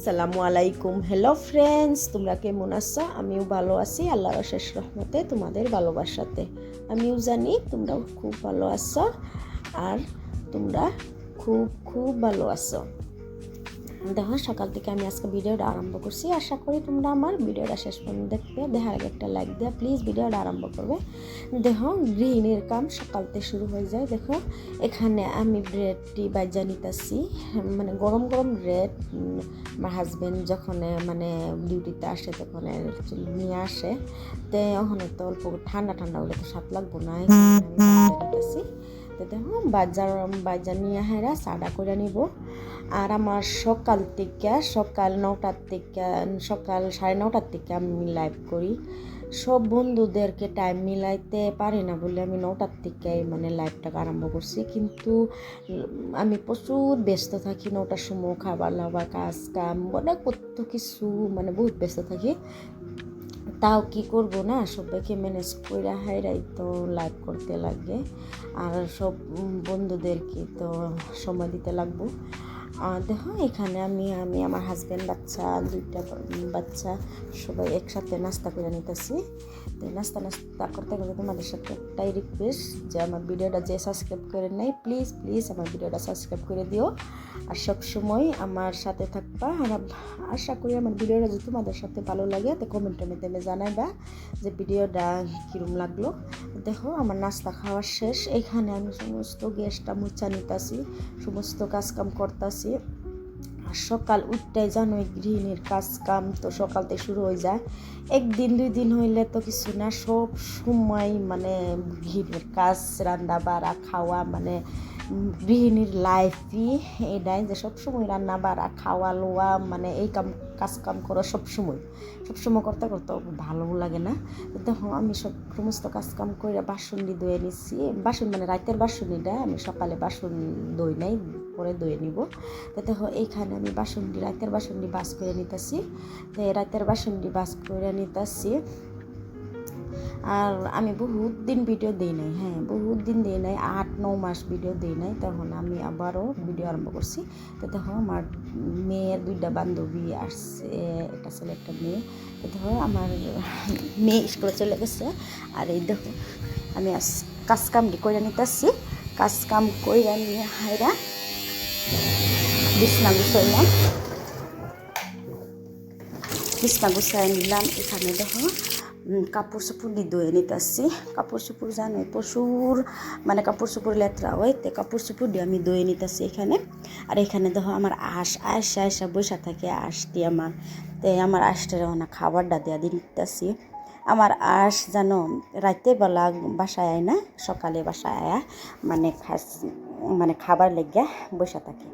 আসসালামু আলাইকুম। Hello friends, তোমরা কেমন আছো? আমিও ভালো আছি আল্লাহর অশেষ রহমতে, তোমাদের ভালোবাসাতে। আমিও জানি তোমরাও খুব ভালো আছো আর তোমরা খুব ভালো আছো। দেখো, সকাল থেকে আমি আজকে ভিডিওটা আরম্ভ করছি। আশা করি তোমরা আমার ভিডিওটা শেষ পর্যন্ত দেখবে। দেখার আগে একটা লাইক দেওয়া প্লিজ, ভিডিওটা আরম্ভ করবে। দেখো, গৃহিণীর কাম সকালতে শুরু হয়ে যায়। দেখো, এখানে আমি ব্রেডটি বাজা নিতেছি, মানে গরম গরম ব্রেড। আমার হাজব্যান্ড যখন মানে ডিউটিতে আসে তখন নিয়ে আসে, তো ওখানে তো অল্প ঠান্ডা ঠান্ডা হলে তো স্বাদ লাগবো না, এখানে আমি বাজা নিতেছি। তো দেখো, বাজার নিয়ে হেরা চাটা করে নিব। আর আমার সকাল 9টার থেকে সকাল 9:30 থেকে আমি লাইভ করি। সব বন্ধুদেরকে টাইম মিলাইতে পারি না বলে আমি 9টার থেকে মানে লাইভটা আরম্ভ করছি, কিন্তু আমি প্রচুর ব্যস্ত থাকি। 9টার সময় খাবার লাবার কাজ কাম অনেক কত কিছু, মানে বহুত ব্যস্ত থাকি। তাও কি করব না, সবাইকে ম্যানেজ করে হাইরাই তো লাইভ করতে লাগে, আর সব বন্ধুদেরকে তো সময় দিতে লাগবো। দেখো, এখানে আমি আমার হাজব্যান্ড, দুইটা বাচ্চা সবাই একসাথে নাস্তা করে নিতেছি। তো নাস্তা করতে গেলে তোমাদের সাথে একটাই রিকোয়েস্ট যে আমার ভিডিওটা যে সাবস্ক্রাইব করে নেই, প্লিজ আমার ভিডিওটা সাবস্ক্রাইব করে দিও আর সবসময় আমার সাথে থাকবা। আর আশা করি আমার ভিডিওটা যদি তোমাদের সাথে ভালো লাগে তো কমেন্টের মাধ্যমে জানাইবা যে ভিডিওটা কীরকম লাগলো। দেখো, আমার নাস্তা খাওয়া শেষ। এখানে আমি সমস্ত গ্যাসটা মুছা নিতেছি, সমস্ত কাজকাম করতেছি। আর সকাল উঠটাই জানোই গৃহিণীর কাজ কাম তো সকালতে শুরু হয়ে যায়। একদিন 2 দিন হইলে তো কিছু না, সব সময় মানে গৃহিণীর কাজ, রান্না বাড়া খাওয়া, মানে গৃহিণীর লাইফই এটাই যে সবসময় রান্না বাড়া খাওয়া লোয়া, মানে এই কাজ কাম করা সবসময় করতে করতে ভালো লাগে না। দেখো, আমি সমস্ত কাজ কাম করে বাসনটি ধুয়ে নিচ্ছি। বাসন মানে রাতের বাসনটা, আমি সকালে বাসন ধুই নাই, পরে ধুয়ে নিব। তো দেখো, এইখানে আমি রাতের বাসনটি বাস করে নিতেছি। তো রাতের বাসনটি বাস করে নিতেছি। আর আমি বহুত দিন ভিডিও দিই নাই, বহুত দিন দিই নাই, 8-9 মাস ভিডিও দিই নাই। তখন আমি আবারও ভিডিও আরম্ভ করছি। তো দেখো, আমার মেয়ের 2টা বান্ধবী আসছে, একটা ছেলে একটা মেয়ে। তো দেখো, আমার মেয়ে স্কুলে চলে গেছে। আর এই দেখো, আমি কাজ কামটি করে নিতেছি। কাজ কাম করে নিয়ে হাইরা বিছনা গুছাই নিলাম। এখানে দেখো, কাপড় চোপড় দিয়ে ধুয়ে নিতেছি। কাপড় চোপড় জানো প্রচুর, মানে কাপড় চোপড় লেত্রা হয়, তো কাপড় চোপড় দিয়ে আমি ধুয়ে নিতেছি এখানে। আর এখানে দেখো, আমার আয়সা বসা থাকে আসটি আমার, তো আমার আশটার না খাবারটা দেওয়া দিয়ে নিতেছি। আমার জানো রাতে বেলা বাসায় আয় না, সকালে বাসায় আয়া মানে খাবার লেগে বসে থাকে।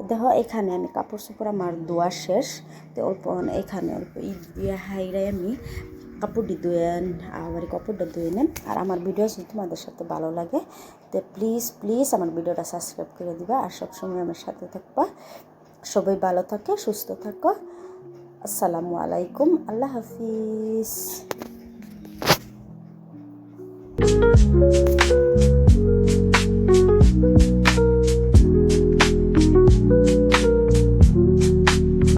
দেখো, এখানে আমি কাপড় চোপড় আমার ধোয়া শেষ। তো এখানে অল্প দিয়ে হাইরাই আমি কাপড়টি কাপড়টা ধুয়ে নেন। আর আমার ভিডিও যদি তোমাদের সাথে ভালো লাগে তো প্লিজ আমার ভিডিওটা সাবস্ক্রাইব করে দিবা আর সবসময় আমার সাথে থাকবা। সবাই ভালো থাকে, সুস্থ থাকো। আসসালামু আলাইকুম, আল্লাহ হাফিজ।